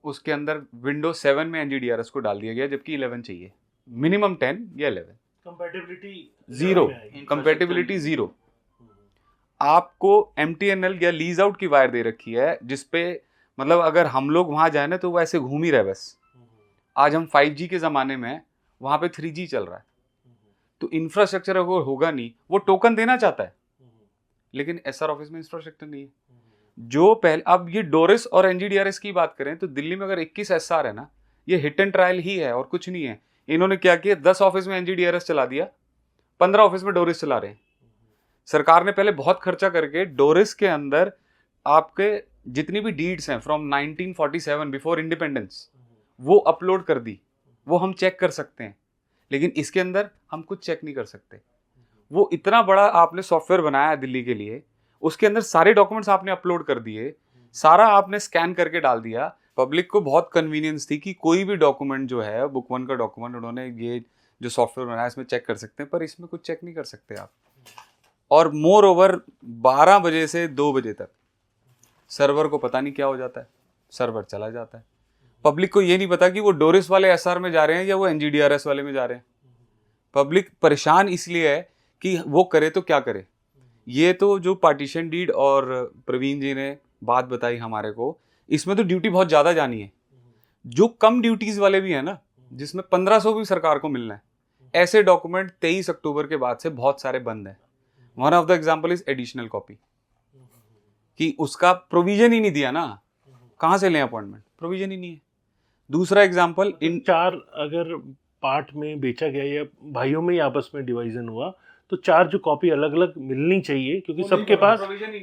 D: उसके अंदर विंडोज 7 में NGDRS को डाल दिया गया, जबकि 11 चाहिए, मिनिमम 10 या 11। Compatibility zero. आपको MTNL या लीज आउट की वायर दे रखी है जिसपे मतलब अगर हम लोग वहां जाए ना तो वो ऐसे घूम ही रहा है बस। आज हम 5G के ज़माने में, वहाँ पे 3G चल रहा है, तो इंफ्रास्ट्रक्चर अगर होगा नहीं, वो टोकन देना चाहता है लेकिन SR ऑफिस में इंफ्रास्ट्रक्चर नहीं है। जो पहले, अब ये डोरिस और NGDRS की बात करें तो दिल्ली में अगर 21 SR है ना, ये हिट एंड ट्रायल ही है और कुछ नहीं है। इन्होंने क्या किया, 10 ऑफिस में NGDRS चला दिया, 15 ऑफिस में डोरिस चला रहे हैं। सरकार ने पहले बहुत खर्चा करके डोरिस के अंदर आपके जितनी भी डीड्स हैं फ्रॉम 1947 बिफोर इंडिपेंडेंस वो अपलोड कर दी, वो हम चेक कर सकते हैं। लेकिन इसके अंदर हम कुछ चेक नहीं कर सकते। वो इतना बड़ा आपने सॉफ्टवेयर बनाया है दिल्ली के लिए, उसके अंदर सारे डॉक्यूमेंट्स आपने अपलोड कर दिए, सारा आपने स्कैन करके डाल दिया। पब्लिक को बहुत कन्वीनियंस थी कि कोई भी डॉक्यूमेंट जो है, बुक 1 का डॉक्यूमेंट, उन्होंने ये जो सॉफ्टवेयर बनाया इसमें चेक कर सकते हैं, पर इसमें कुछ चेक नहीं कर सकते आप। और मोर ओवर 12 बजे से 2 बजे तक सर्वर को पता नहीं क्या हो जाता है, सर्वर चला जाता है। पब्लिक को ये नहीं पता कि वो डोरिस वाले SR में जा रहे हैं या वो NGDRS वाले में जा रहे हैं। पब्लिक परेशान इसलिए है कि वो करे तो क्या करे। ये तो जो पार्टीशन डीड और प्रवीण जी ने बात बताई हमारे को, इसमें तो ड्यूटी बहुत ज़्यादा जानी है। जो कम ड्यूटीज़ वाले भी हैं ना, जिसमें 1500 भी सरकार को मिलना है, ऐसे डॉक्यूमेंट 23 अक्टूबर के बाद से बहुत सारे बंद हैं। One of the example is additional copy, कि उसका प्रोविजन ही नहीं दिया ना, कहाँ से लें अपॉइंटमेंट, प्रोविजन ही नहीं है। दूसरा एग्जाम्पल, इन
A: 4 अगर पार्ट में बेचा गया या भाइयों में ही आपस में डिवाइजन हुआ तो 4 जो कॉपी अलग अलग मिलनी चाहिए, क्योंकि सबके पास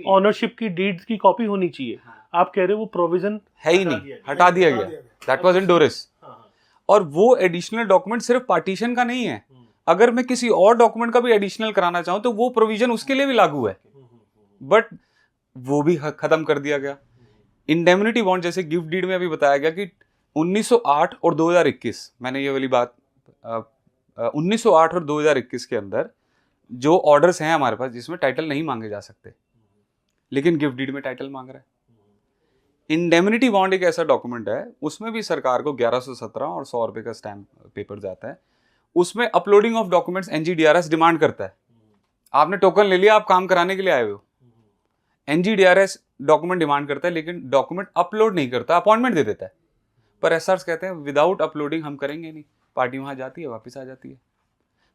A: ऑनरशिप की डीड्स की कॉपी होनी चाहिए। आप कह रहे हो वो प्रोविजन
D: है ही नहीं, हटा दिया गया। That was in Doris. और वो एडिशनल डॉक्यूमेंट सिर्फ पार्टीशन का नहीं है, अगर मैं किसी और डॉक्यूमेंट का भी एडिशनल कराना चाहूँ तो वो प्रोविजन उसके लिए भी लागू है, बट वो भी खत्म कर दिया गया। इंडेमनिटी बॉन्ड, जैसे गिफ्ट डीड में अभी बताया गया कि 1908 और 2021, मैंने ये वाली बात 1908 और 2021 के अंदर जो ऑर्डर्स हैं हमारे पास जिसमें टाइटल नहीं मांगे जा सकते, लेकिन गिफ्ट डीड में टाइटल मांग रहा है। इंडेमनिटी बॉन्ड एक ऐसा डॉक्यूमेंट है, उसमें भी सरकार को 1117 और 100 रुपये का स्टैम्प पेपर जाता है। उसमें uploading of documents NGDRS demand करता है। आपने टोकन ले लिया, आप काम कराने के लिए आए हो, NGDRS डॉक्यूमेंट डिमांड करता है, लेकिन डॉक्यूमेंट अपलोड नहीं करता, अपॉइंटमेंट दे देता है। पर SRs कहते हैं विदाउट अपलोडिंग हम करेंगे नहीं, पार्टी वहां जाती है, वापस आ जाती है।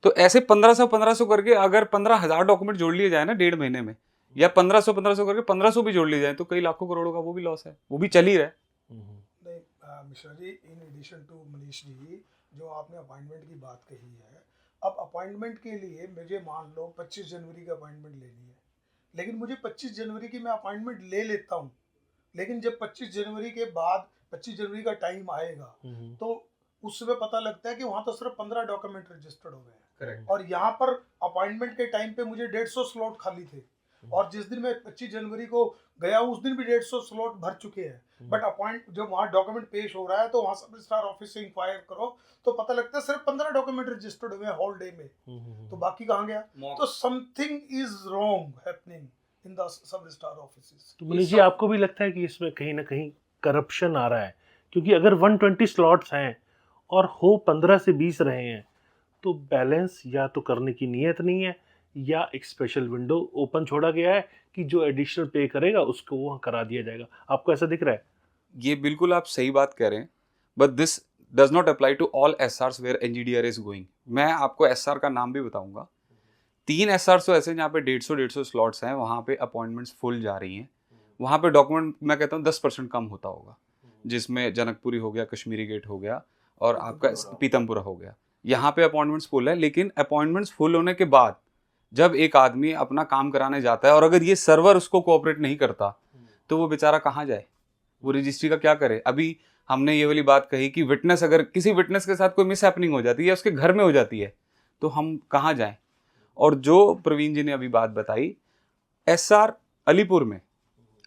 D: तो ऐसे 1500 करके अगर 15,000 डॉक्यूमेंट जोड़ लिए जाए ना 1.5 महीने में, या 1500 करके 1500 भी जोड़ लिए जाए, तो कई लाखों करोड़ों का वो भी लॉस है, वो भी चल ही रहा है।
B: नहीं Mishra ji, in addition to Manish ji, जो आपने अपॉइंटमेंट की बात कही है, अब अपॉइंटमेंट के लिए मुझे मान लो 25 जनवरी का अपॉइंटमेंट लेनी है, लेकिन मुझे 25 जनवरी की मैं अपॉइंटमेंट ले लेता हूँ, लेकिन जब 25 जनवरी के बाद 25 जनवरी का टाइम आएगा तो उसमें पता लगता है कि वहाँ तो सिर्फ 15 डॉक्यूमेंट रजिस्टर्ड हो गए हैं।
D: करेक्ट।
B: और यहाँ पर अपॉइंटमेंट के टाइम पे मुझे 150 स्लॉट खाली थे, और जिस दिन मैं 25 जनवरी को गया उस दिन भी 150 स्लॉट भर चुके हैं। बट अपॉइंट जब वहाँ डॉक्यूमेंट पेश हो रहा है तो वहाँ सब रजिस्ट्रार ऑफिस से इंक्वायर करो तो पता लगता है सिर्फ 15 डॉक्यूमेंट रजिस्टर्ड हुए हैं होल डे में, तो बाकी कहाँ गया? तो something is wrong happening in the sub registrar offices.
A: तो मनीष जी, आपको भी लगता है कि इसमें कहीं ना कहीं करप्शन आ रहा है, क्योंकि अगर 120 स्लॉट्स हैं और हो 15 से 20 रहे हैं तो बैलेंस या तो करने की नीयत नहीं है या एक स्पेशल विंडो ओपन छोड़ा गया है कि जो एडिशनल पे करेगा उसको वो करा दिया जाएगा। आपको ऐसा दिख रहा है?
D: ये बिल्कुल आप सही बात कह रहे हैं, but this does not apply to all SRs where NGDR is going. मैं आपको एसआर का नाम भी बताऊंगा। 3 एसआर तो ऐसे जहाँ पे 150 स्लॉट्स हैं, वहाँ पे अपॉइंटमेंट्स फुल जा रही हैं। वहाँ पे डॉक्यूमेंट मैं कहता हूँ 10% कम होता होगा, जिसमें जनकपुरी हो गया, कश्मीरी गेट हो गया और आपका पीतमपुरा हो गया। यहाँ पे अपॉइंटमेंट्स फुल है, लेकिन अपॉइंटमेंट्स फुल होने के बाद जब एक आदमी अपना काम कराने जाता है और अगर ये सर्वर उसको कोऑपरेट नहीं करता तो वो बेचारा कहाँ जाए, वो रजिस्ट्री का क्या करे। अभी हमने ये वाली बात कही कि विटनेस, अगर किसी विटनेस के साथ कोई मिस हैपनिंग हो जाती है या उसके घर में हो जाती है तो हम कहाँ जाएं। और जो प्रवीण जी ने अभी बात बताई, एसआर अलीपुर में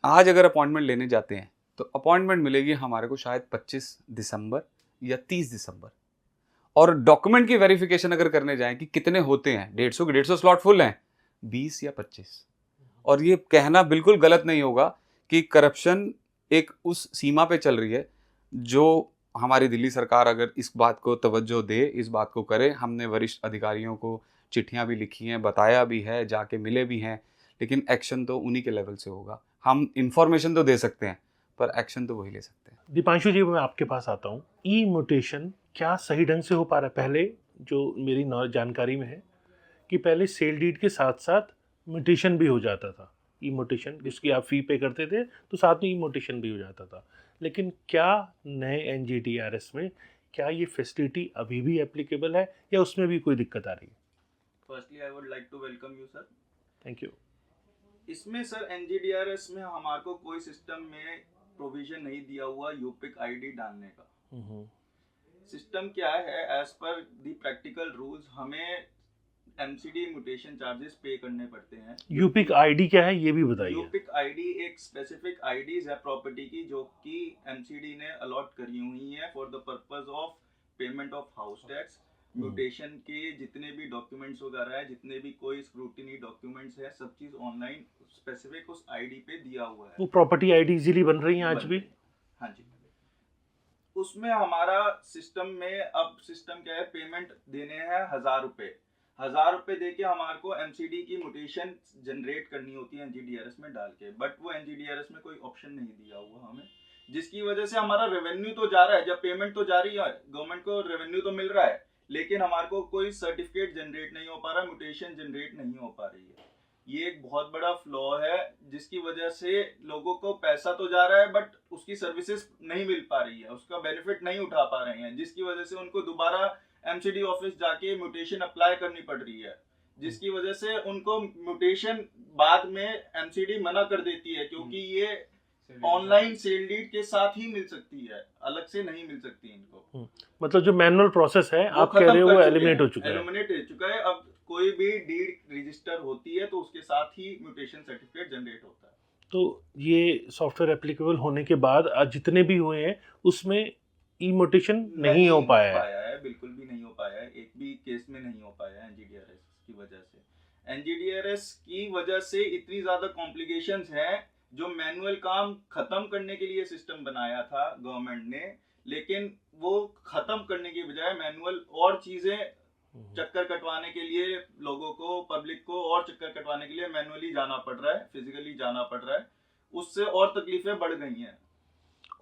D: आज अगर अपॉइंटमेंट लेने जाते हैं तो अपॉइंटमेंट मिलेगी हमारे को शायद 25 दिसंबर या 30 दिसंबर। और डॉक्यूमेंट की वेरिफिकेशन अगर करने जाएं कि कितने होते हैं, 150 के 150 स्लॉट फुल हैं, 20 या 25। और ये कहना बिल्कुल गलत नहीं होगा कि करप्शन एक उस सीमा पे चल रही है जो हमारी दिल्ली सरकार अगर इस बात को तवज्जो दे, इस बात को करे। हमने वरिष्ठ अधिकारियों को चिट्ठियां भी लिखी हैं, बताया भी है, जाके मिले भी हैं, लेकिन एक्शन तो उन्हीं के लेवल से होगा। हम इंफॉर्मेशन तो दे सकते हैं पर एक्शन तो वही ले सकते हैं।
A: दीपांशु जी, मैं आपके पास आता हूँ। ई म्यूटेशन क्या सही ढंग से हो पा रहा है? पहले जो मेरी जानकारी में है कि पहले सेल डीड के साथ साथ म्यूटेशन भी हो जाता था। ई म्यूटेशन जिसकी आप फी पे करते थे तो साथ में ई म्यूटेशन भी हो जाता था। लेकिन क्या नए एनजीडीआरएस में क्या ये फैसिलिटी अभी भी एप्लीकेबल है या उसमें भी कोई दिक्कत आ रही है?
E: Firstly I would like to welcome you sir.
A: Thank you.
E: इसमें सर एनजीडीआरएस में हमारे को कोई सिस्टम में प्रोविजन नहीं दिया हुआ यूपिक आईडी डालने का। सिस्टम क्या है, एज पर दी प्रैक्टिकल रूल्स हमें एमसीडी म्यूटेशन चार्जेस पे करने पड़ते हैं।
A: यूपिक आईडी क्या है ये भी बताइए।
E: यूपिक आईडी एक स्पेसिफिक आईडीज है प्रॉपर्टी की जो कि एमसीडी ने अलॉट करी हुई है for the purpose of payment of house tax. Mutation के जितने भी डॉक्यूमेंट्स वगैरह है, जितने भी कोई स्क्रूटिनी डॉक्यूमेंट्स है, सब चीज ऑनलाइन स्पेसिफिक उस आईडी पे दिया हुआ है।
A: वो प्रॉपर्टी आईडी इजीली बन रही है आज भी?
E: हाँ जी। उसमें हमारा सिस्टम में अब सिस्टम क्या है, पेमेंट देने हैं 1000 रुपए। 1000 रुपए दे के हमारे को एमसीडी की म्यूटेशन जनरेट करनी होती है एनजीडीआरएस में डाल के, बट वो एनजीडीआरएस में कोई ऑप्शन नहीं दिया हुआ हमें, जिसकी वजह से हमारा रेवेन्यू तो जा रहा है, जब पेमेंट तो जा रही है, गवर्नमेंट को रेवेन्यू तो मिल रहा है, लेकिन हमारे को कोई सर्टिफिकेट जनरेट नहीं हो पा रहा, म्यूटेशन जनरेट नहीं हो पा रही है। ये एक बहुत बड़ा फ्लॉ है जिसकी वजह से लोगों को पैसा तो जा रहा है बट उसकी सर्विसेज नहीं मिल पा रही है, उसका बेनिफिट नहीं उठा पा रहे हैं, जिसकी वजह से उनको दोबारा एमसीडी ऑफिस जाके म्यूटेशन अप्लाई करनी पड़ रही है, जिसकी वजह से उनको म्यूटेशन बाद में एमसीडी मना कर देती है, क्योंकि ये ऑनलाइन सेल डीड के साथ ही मिल सकती है, अलग से नहीं मिल सकती इनको।
A: मतलब जो मैनुअल प्रोसेस है आप कह रहे हो वो एलिमिनेट हो चुका है?
E: एलिमिनेट हो चुका है। अब कोई भी डीड रजिस्टर होती है तो उसके साथ ही म्यूटेशन सर्टिफिकेट जनरेट होता है।
A: तो ये सॉफ्टवेयर एप्लीकेबल होने के बाद आज जितने भी हुए हैं उसमें ई म्यूटेशन नहीं हो पाया है?
E: बिल्कुल भी नहीं हो पाया है, एक भी केस में नहीं हो पाया है एनजीडीआरएस की वजह से। एनजीडीआरएस की वजह से इतनी ज्यादा कॉम्प्लिकेशंस हैं, जो मैनुअल काम खत्म करने के लिए सिस्टम बनाया था गवर्नमेंट ने, लेकिन वो खत्म करने की बजाय मैनुअल और चीजें चक्कर कटवाने के लिए लोगों को, पब्लिक को और चक्कर कटवाने के लिए मैनुअली जाना पड़ रहा है, फिजिकली जाना पड़ रहा है, उससे और तकलीफें बढ़ गई हैं।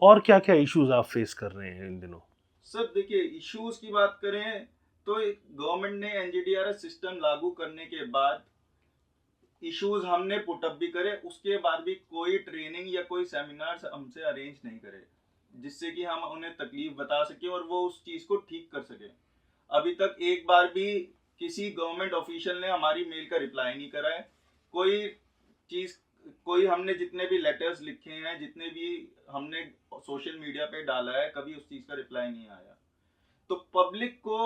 A: और क्या क्या इश्यूज आप फेस कर रहे हैं इन दिनों?
E: सर देखिए, इश्यूज की बात करें तो गवर्नमेंट ने एनजीडीआरएस सिस्टम लागू करने के बाद इश्यूज हमने पुटअप भी करे, उसके बाद भी कोई ट्रेनिंग या कोई सेमिनार हमसे अरेंज नहीं करे जिससे कि हम उन्हें तकलीफ बता सके और वो उस चीज को ठीक कर सके। अभी तक एक बार भी किसी गवर्नमेंट ऑफिशियल ने हमारी मेल का रिप्लाई नहीं करा है। कोई हमने जितने भी लेटर्स लिखे हैं, जितने भी हमने सोशल मीडिया पे डाला है, कभी उस चीज का रिप्लाई नहीं आया। तो पब्लिक को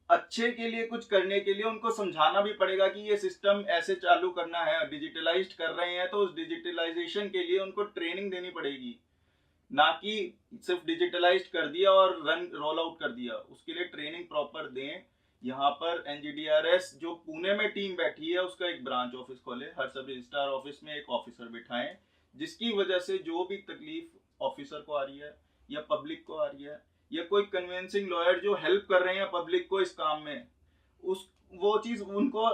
E: अच्छे के लिए कुछ करने के लिए उनको समझाना भी पड़ेगा कि ये सिस्टम ऐसे चालू करना है, डिजिटलाइज्ड कर रहे हैं तो उस डिजिटलाइजेशन के लिए उनको ट्रेनिंग देनी पड़ेगी, ना कि सिर्फ डिजिटलाइज्ड कर दिया और रोल आउट कर दिया। उसके लिए ट्रेनिंग प्रॉपर दें। यहाँ पर एनजीडीआरएस जो पुणे में टीम बैठी है उसका एक ब्रांच ऑफिस खोले, हर सब रजिस्ट्रार ऑफिस में एक ऑफिसर बिठाएं, जिसकी वजह से जो भी तकलीफ ऑफिसर को आ रही है या पब्लिक को आ रही है, या कोई कन्विंसिंग लॉयर जो हेल्प कर रहे हैं पब्लिक को इस काम में, उस वो चीज उनको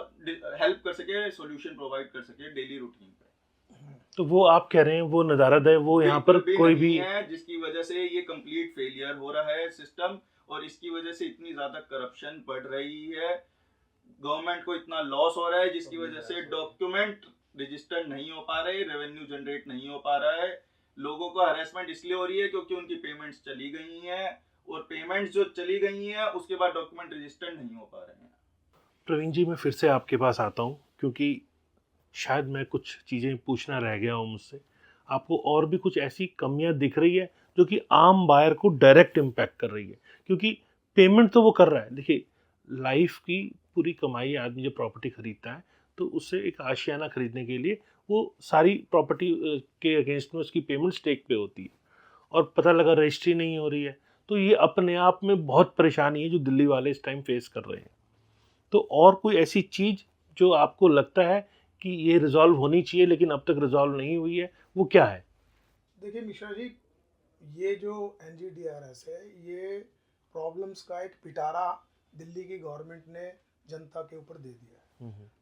E: हेल्प कर सके, सॉल्यूशन प्रोवाइड कर सके डेली रूटीन पे।
A: तो वो आप कह रहे हैं वो नदारद है, वो यहाँ पर
E: बिल्कुल
A: कोई
E: नहीं
A: भी
E: है, जिसकी वजह से ये कंप्लीट फेलियर हो रहा है सिस्टम, और इसकी वजह से इतनी ज्यादा करप्शन बढ़ रही है, गवर्नमेंट को इतना लॉस हो रहा है, जिसकी वजह से डॉक्यूमेंट रजिस्टर नहीं हो पा रहे, रेवेन्यू जनरेट नहीं हो पा रहा है, लोगों को हरेसमेंट इसलिए हो रही है क्योंकि उनकी पेमेंट्स चली गई हैं, और पेमेंट्स जो चली गई हैं उसके बाद डॉक्यूमेंट रजिस्टर नहीं हो पा रहे हैं।
A: प्रवीण जी, मैं फिर से आपके पास आता हूँ क्योंकि शायद मैं कुछ चीज़ें पूछना रह गया हूँ मुझसे। आपको और भी कुछ ऐसी कमियां दिख रही है जो कि आम बायर को डायरेक्ट इम्पैक्ट कर रही है? क्योंकि पेमेंट तो वो कर रहा है, देखिए लाइफ की पूरी कमाई आदमी जब प्रॉपर्टी खरीदता है तो उससे एक आशियाना खरीदने के लिए वो सारी प्रॉपर्टी के अगेंस्ट में उसकी पेमेंट स्टेक पे होती है, और पता लगा रजिस्ट्री नहीं हो रही है, तो ये अपने आप में बहुत परेशानी है जो दिल्ली वाले इस टाइम फेस कर रहे हैं। तो और कोई ऐसी चीज़ जो आपको लगता है कि ये रिजॉल्व होनी चाहिए लेकिन अब तक रिजॉल्व नहीं हुई है, वो क्या है?
B: देखिए मिश्रा जी, ये जो NGDRS है, ये प्रॉब्लम्स का एक पिटारा दिल्ली की गवर्नमेंट ने जनता के ऊपर दे दिया है।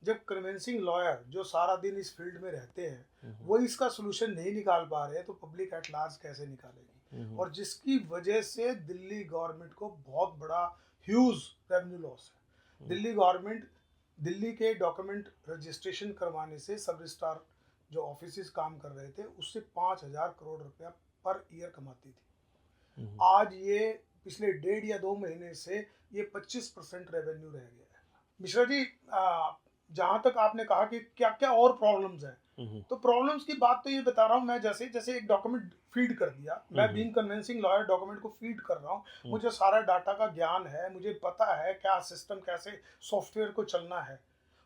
B: जब कन्विंसिंग लॉयर जो सारा दिन इस फील्ड में रहते हैं वो इसका सोल्यूशन नहीं निकाल पा रहे हैं, तो पब्लिक एट लार्ज कैसे निकालेगी? और जिसकी वजह से दिल्ली गवर्नमेंट को बहुत बड़ा ह्यूज रेवेन्यू लॉस है। दिल्ली गवर्नमेंट दिल्ली के डॉक्यूमेंट रजिस्ट्रेशन करवाने से सब रजिस्ट्रार जो ऑफिस काम कर रहे थे उससे 5,000 करोड़ रुपया पर ईयर कमाती थी। आज ये पिछले 1.5 या 2 महीने से ये 25% रेवेन्यू रह गया है। मिश्रा जी, जहाँ तक आपने कहा कि क्या क्या और प्रॉब्लम्स हैं, तो प्रॉब्लम्स की बात तो ये बता रहा हूँ मैं, जैसे जैसे एक डॉक्यूमेंट फीड कर दिया, मैं बीइंग कन्विंसिंग लॉयर डॉक्यूमेंट को फीड कर रहा हूँ, मुझे सारा डाटा का ज्ञान है, मुझे पता है क्या सिस्टम कैसे सॉफ्टवेयर को चलना है,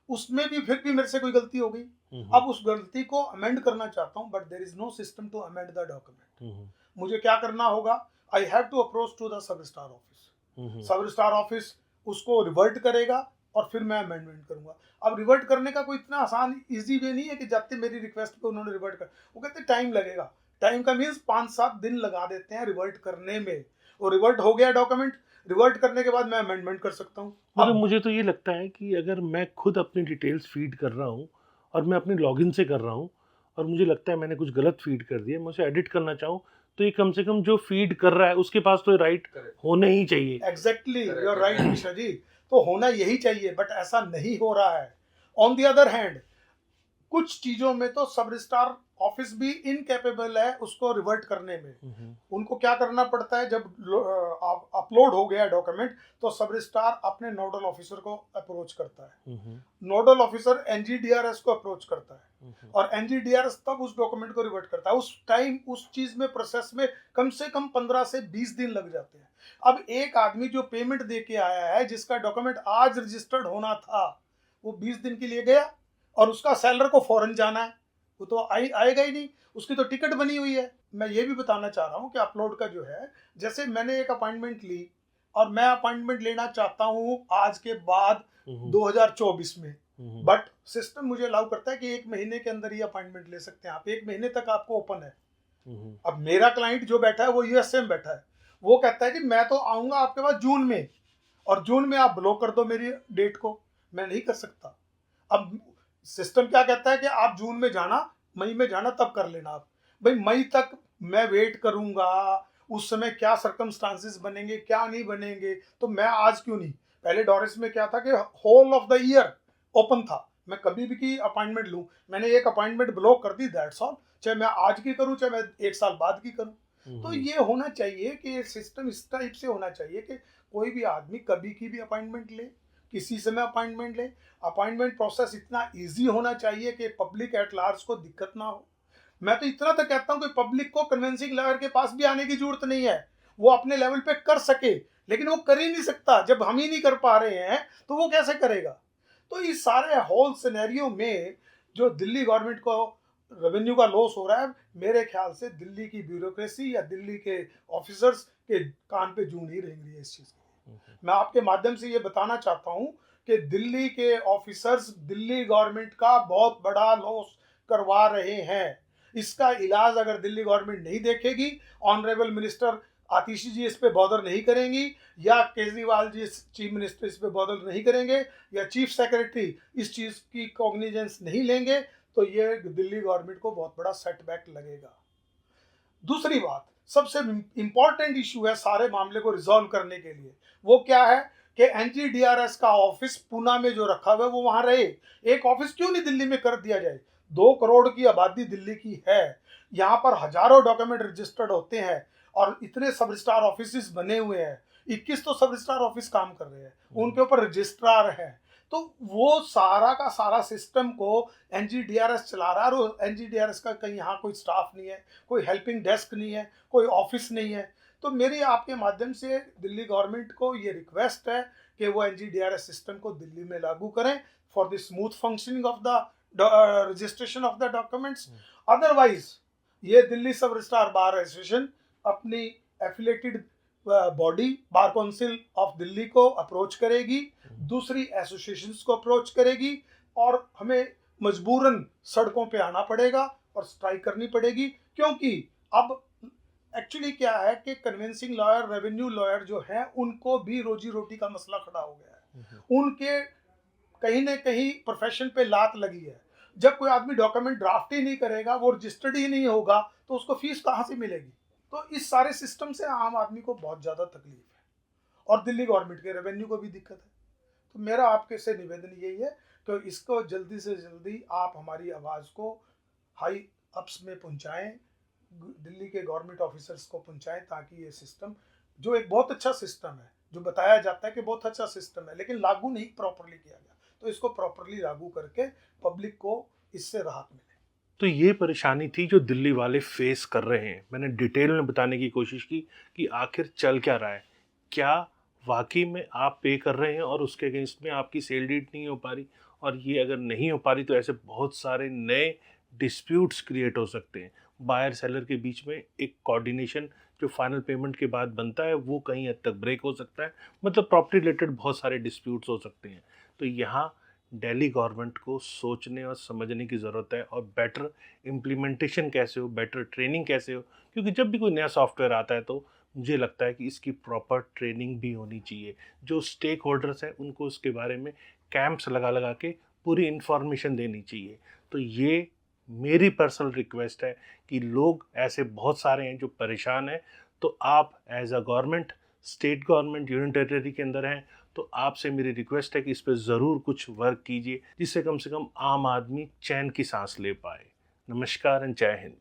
B: उसमें भी फिर भी मेरे से कोई गलती हो गई। अब उस गलती को अमेंड करना चाहता हूँ, but there is no system to amend the document. मुझे क्या करना होगा? I have to approach to the sub registrar office. Sub registrar office उसको रिवर्ट करेगा और फिर मैं अमेंडमेंट करूंगा। अब रिवर्ट करने का कोई इतना आसान इजी वे नहीं है कि जाते मेरी रिक्वेस्ट पे उन्होंने रिवर्ट कर, वो कहते टाइम लगेगा। टाइम का मीन्स 5-7 दिन लगा देते हैं रिवर्ट करने में, और रिवर्ट हो गया डॉक्यूमेंट, रिवर्ट करने के बाद मैं अमेंडमेंट कर सकता हूँ।
A: मतलब मुझे तो ये लगता है कि अगर मैं खुद अपनी डिटेल्स फीड कर रहा हूँ और मैं अपने लॉगिन से कर रहा हूँ और मुझे लगता है मैंने कुछ गलत फीड कर दिया, मैं उसे एडिट करना चाहूँ, तो ये कम से कम जो फीड कर रहा है उसके पास तो राइट होने ही चाहिए।
B: Exactly, you are right Mishra ji, तो होना यही चाहिए, बट ऐसा नहीं हो रहा है। ऑन द अदर हैंड कुछ चीजों में तो सब रजिस्ट्रार ऑफिस भी इनकेपेबल है उसको रिवर्ट करने में। उनको क्या करना पड़ता है, जब अपलोड हो गया डॉक्यूमेंट तो सब रजिस्ट्रार अपने नोडल ऑफिसर को अप्रोच करता है, नोडल ऑफिसर NGDRS को अप्रोच करता है, और NGDRS तब उस डॉक्यूमेंट को रिवर्ट करता है। उस टाइम उस चीज में प्रोसेस में कम से कम 15 से 20 दिन लग जाते हैं। अब एक आदमी जो पेमेंट दे के आया है, जिसका डॉक्यूमेंट आज रजिस्टर्ड होना था, वो 20 दिन के लिए गया और उसका सेलर को फॉरेन जाना है, वो तो आएगा ही नहीं, उसकी तो टिकट बनी हुई है। मैं ये भी बताना चाह रहा हूँ कि अपलोड का जो है, जैसे मैंने एक अपॉइंटमेंट ली और मैं अपॉइंटमेंट लेना चाहता हूँ आज के बाद 2024 में, बट सिस्टम मुझे अलाउ करता है कि 1 महीने के अंदर ही अपॉइंटमेंट ले सकते हैं आप, 1 महीने तक आपको ओपन है। अब मेरा क्लाइंट जो बैठा है वो USA में बैठा है, वो कहता है कि मैं तो आऊंगा आपके पास जून में, और जून में आप ब्लॉक कर दो मेरी डेट को, मैं नहीं कर सकता। अब सिस्टम क्या कहता है कि आप जून में जाना, मई में जाना, तब कर लेना आप। भाई मई तक मैं वेट करूंगा, उस समय क्या सर्कमस्टांसेस बनेंगे क्या नहीं बनेंगे, तो मैं आज क्यों नहीं? पहले डोरिस में क्या था कि whole of the year open था, मैं कभी भी की अपॉइंटमेंट लूं, मैंने एक अपॉइंटमेंट ब्लॉक कर दी, दैट्स ऑल, चाहे मैं आज की करूं चाहे मैं 1 साल बाद की करूं। तो ये होना चाहिए कि सिस्टम इस टाइप से होना चाहिए कि कोई भी आदमी कभी की भी अपॉइंटमेंट ले, किसी समय अपॉइंटमेंट ले। अपॉइंटमेंट प्रोसेस इतना इजी होना चाहिए कि पब्लिक एट लार्ज को दिक्कत ना हो। मैं तो इतना तक कहता हूं कि पब्लिक को कन्विंसिंग लॉयर के पास भी आने की जरूरत नहीं है, वो अपने लेवल पे कर सके, लेकिन वो कर ही नहीं सकता। जब हम ही नहीं कर पा रहे हैं तो वो कैसे करेगा? तो इस सारे होल सिनेरियो में जो दिल्ली गवर्नमेंट को रेवेन्यू का लॉस हो रहा है, मेरे ख्याल से दिल्ली की ब्यूरोक्रेसी या दिल्ली के ऑफिसर्स के कान पे जूं नहीं रेंग रही है इस चीज की। मैं आपके माध्यम से ये बताना चाहता हूं कि दिल्ली के ऑफिसर्स दिल्ली गवर्नमेंट का बहुत बड़ा लॉस करवा रहे हैं। इसका इलाज अगर दिल्ली गवर्नमेंट नहीं देखेगी, ऑनरेबल मिनिस्टर आतिशी जी इस पे बॉदर नहीं करेंगी, या केजरीवाल जी चीफ मिनिस्टर इस पे बॉदर नहीं करेंगे, या चीफ सेक्रेटरी इस चीज़ की कॉग्निजेंस नहीं लेंगे, तो ये दिल्ली गवर्नमेंट को बहुत बड़ा सेटबैक लगेगा। दूसरी बात, सबसे इंपॉर्टेंट इशू है सारे मामले को रिजॉल्व करने के लिए, वो क्या है कि एनजीडीआरएस का ऑफिस पूना में जो रखा हुआ है वो वहां रहे। एक ऑफिस क्यों नहीं दिल्ली में कर दिया जाए? 2 करोड़ की आबादी दिल्ली की है, यहाँ पर हजारों डॉक्यूमेंट रजिस्टर्ड होते हैं और इतने सब रजिस्ट्रार ऑफिस बने हुए हैं, 21 तो सब रजिस्ट्रार ऑफिस काम कर रहे हैं, उनके ऊपर रजिस्ट्रार है। तो वो सारा का सारा सिस्टम को एनजीडीआरएस चला रहा है, और एनजीडीआरएस का कहीं यहाँ कोई स्टाफ नहीं है, कोई हेल्पिंग डेस्क नहीं है, कोई ऑफिस नहीं है। तो मेरी आपके माध्यम से दिल्ली गवर्नमेंट को ये रिक्वेस्ट है कि वो एनजीडीआरएस सिस्टम को दिल्ली में लागू करें for the smooth functioning of the registration of the documents. Otherwise ये दिल्ली सब रजिस्ट्रार बार एसोसिएशन अपनी affiliated body bar council of Delhi को अप्रोच करेगी, दूसरी एसोसिएशंस को अप्रोच करेगी, और हमें मजबूरन सड़कों पे आना पड़ेगा और स्ट्राइक करनी पड़ेगी। क्योंकि अब एक्चुअली क्या है कि कन्विंसिंग लॉयर, रेवेन्यू लॉयर जो हैं, उनको भी रोजी रोटी का मसला खड़ा हो गया है, उनके कहीं ना कहीं प्रोफेशन पे लात लगी है। जब कोई आदमी डॉक्यूमेंट ड्राफ्ट ही नहीं करेगा, वो रजिस्टर्ड ही नहीं होगा, तो उसको फीस कहाँ से मिलेगी? तो इस सारे सिस्टम से आम आदमी को बहुत ज़्यादा तकलीफ है, और दिल्ली गवर्नमेंट के रेवेन्यू को भी दिक्कत है। तो मेरा आपके से निवेदन यही है कि इसको जल्दी से जल्दी आप हमारी आवाज़ को हाई अप्स में पहुंचाएं, दिल्ली के गवर्नमेंट ऑफिसर्स को पहुंचाएं, ताकि ये सिस्टम जो एक बहुत अच्छा सिस्टम है, जो बताया जाता है कि बहुत अच्छा सिस्टम है, लेकिन लागू नहीं प्रॉपरली किया गया, तो इसको प्रॉपरली लागू करके पब्लिक को इससे राहत मिले।
A: तो ये परेशानी थी जो दिल्ली वाले फेस कर रहे हैं। मैंने डिटेल में बताने की कोशिश की कि आखिर चल क्या रहा है, क्या वाकई में आप पे कर रहे हैं और उसके अगेंस्ट में आपकी सेल डीड नहीं हो पा रही, और ये अगर नहीं हो पा रही तो ऐसे बहुत सारे नए डिस्प्यूट्स क्रिएट हो सकते हैं। बायर सेलर के बीच में एक कोऑर्डिनेशन जो फाइनल पेमेंट के बाद बनता है वो कहीं हद तक ब्रेक हो सकता है, मतलब प्रॉपर्टी रिलेटेड बहुत सारे डिस्प्यूट्स हो सकते हैं। तो यहाँ दिल्ली गवर्नमेंट को सोचने और समझने की ज़रूरत है, और बेटर इम्प्लीमेंटेशन कैसे हो, बेटर ट्रेनिंग कैसे हो, क्योंकि जब भी कोई नया सॉफ्टवेयर आता है तो मुझे लगता है कि इसकी प्रॉपर ट्रेनिंग भी होनी चाहिए। जो स्टेक होल्डर्स हैं उनको उसके बारे में कैंप्स लगा लगा के पूरी इन्फॉर्मेशन देनी चाहिए। तो ये मेरी पर्सनल रिक्वेस्ट है कि लोग ऐसे बहुत सारे हैं जो परेशान हैं, तो आप as a government, state government, union territory के अंदर हैं, तो आपसे मेरी रिक्वेस्ट है कि इस पर ज़रूर कुछ वर्क कीजिए, जिससे कम से कम आम आदमी चैन की सांस ले पाए। नमस्कार एंड जय हिंद।